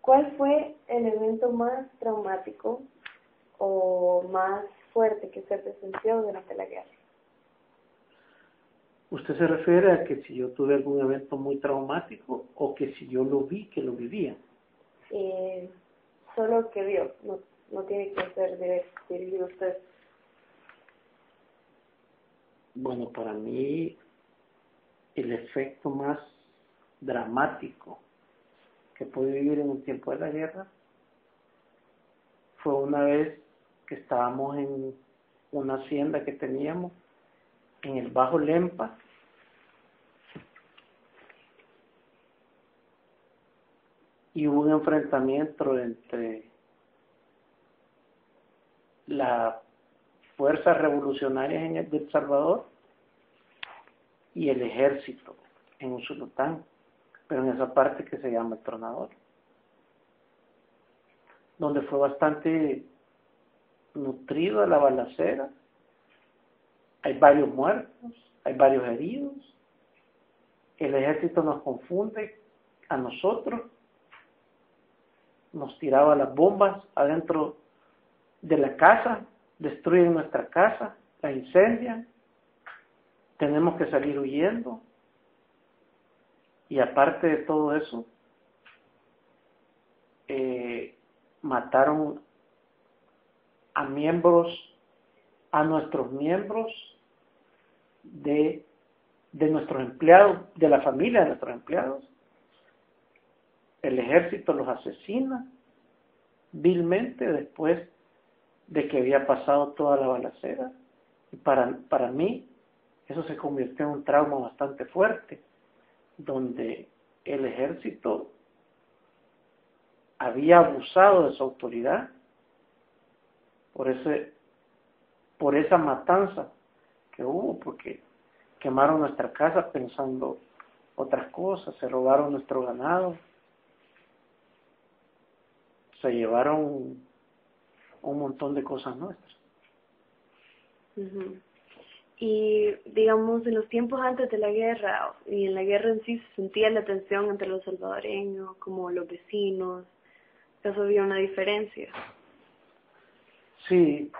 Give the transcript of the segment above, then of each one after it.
¿Cuál fue el evento más traumático o más fuerte que usted presenció durante la guerra? ¿Usted se refiere a que si yo tuve algún evento muy traumático o que si yo lo vi, que lo vivía? Solo que vio, no tiene que ser dirigido a usted. Bueno, para mí el efecto más dramático que pude vivir en el tiempo de la guerra fue una vez que estábamos en una hacienda que teníamos en el Bajo Lempa, y hubo un enfrentamiento entre las fuerzas revolucionarias de El Salvador y el ejército en Usulután, pero en esa parte que se llama El Tronador, donde fue bastante nutrida la balacera. Hay varios muertos, hay varios heridos. El ejército nos confunde a nosotros, nos tiraba las bombas adentro de la casa, destruyen nuestra casa, la incendian, tenemos que salir huyendo. Y aparte de todo eso, mataron a nuestros miembros de nuestros empleados, de la familia de nuestros empleados. El ejército los asesina vilmente después de que había pasado toda la balacera. Y para mí eso se convirtió en un trauma bastante fuerte, donde el ejército había abusado de su autoridad por esa matanza que hubo, porque quemaron nuestra casa pensando otras cosas, se robaron nuestro ganado, se llevaron un montón de cosas nuestras. Uh-huh. Y digamos, en los tiempos antes de la guerra y en la guerra en sí, se sentía la tensión entre los salvadoreños, como los vecinos. ¿Eso había una diferencia? Sí,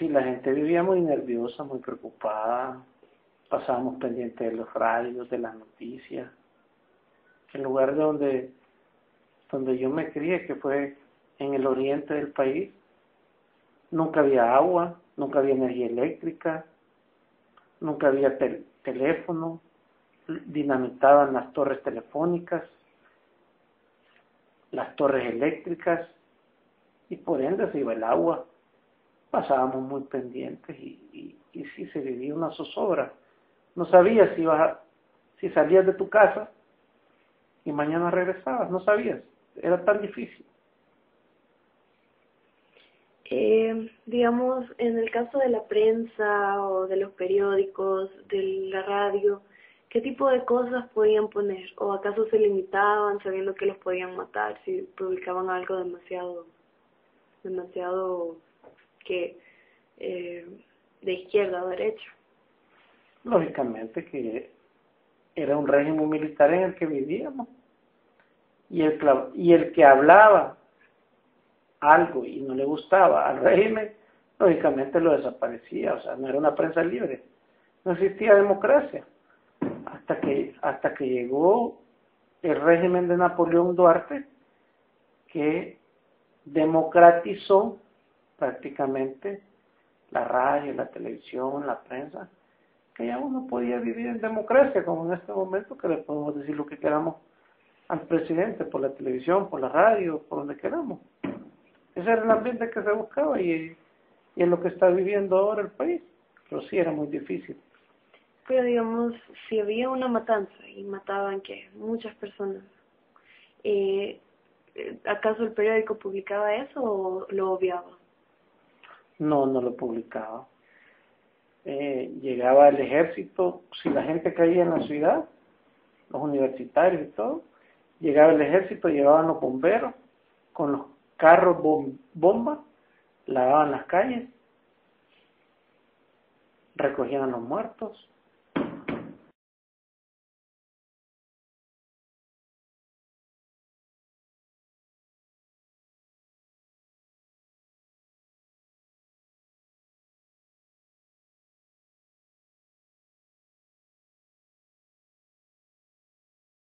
la gente vivía muy nerviosa, muy preocupada. Pasábamos pendientes de los radios, de las noticias. El lugar donde yo me crié, que fue en el oriente del país, nunca había agua, nunca había energía eléctrica, nunca había teléfono, dinamitaban las torres telefónicas, las torres eléctricas, y por ende se iba el agua. Pasábamos muy pendientes y sí se vivía una zozobra. No sabías si salías de tu casa y mañana regresabas, no sabías, era tan difícil. Digamos, en el caso de la prensa o de los periódicos, de la radio, ¿qué tipo de cosas podían poner? ¿O acaso se limitaban sabiendo que los podían matar si publicaban algo demasiado que de izquierda o derecha? Lógicamente que era un régimen militar en el que vivíamos, y el que hablaba algo y no le gustaba al régimen, lógicamente lo desaparecía. O sea, no era una prensa libre, no existía democracia, hasta que llegó el régimen de Napoleón Duarte, que democratizó prácticamente la radio, la televisión, la prensa, que ya uno podía vivir en democracia, como en este momento, que le podemos decir lo que queramos al presidente por la televisión, por la radio, por donde queramos. Ese era el ambiente que se buscaba y es lo que está viviendo ahora el país. Pero sí era muy difícil. Pero digamos, si había una matanza y mataban que muchas personas, ¿acaso el periódico publicaba eso o lo obviaba? No lo publicaba. Llegaba el ejército, si la gente caía en la ciudad, los universitarios y todo, llegaba el ejército, llegaban los bomberos con los carros bomba, lavaban las calles, recogían a los muertos,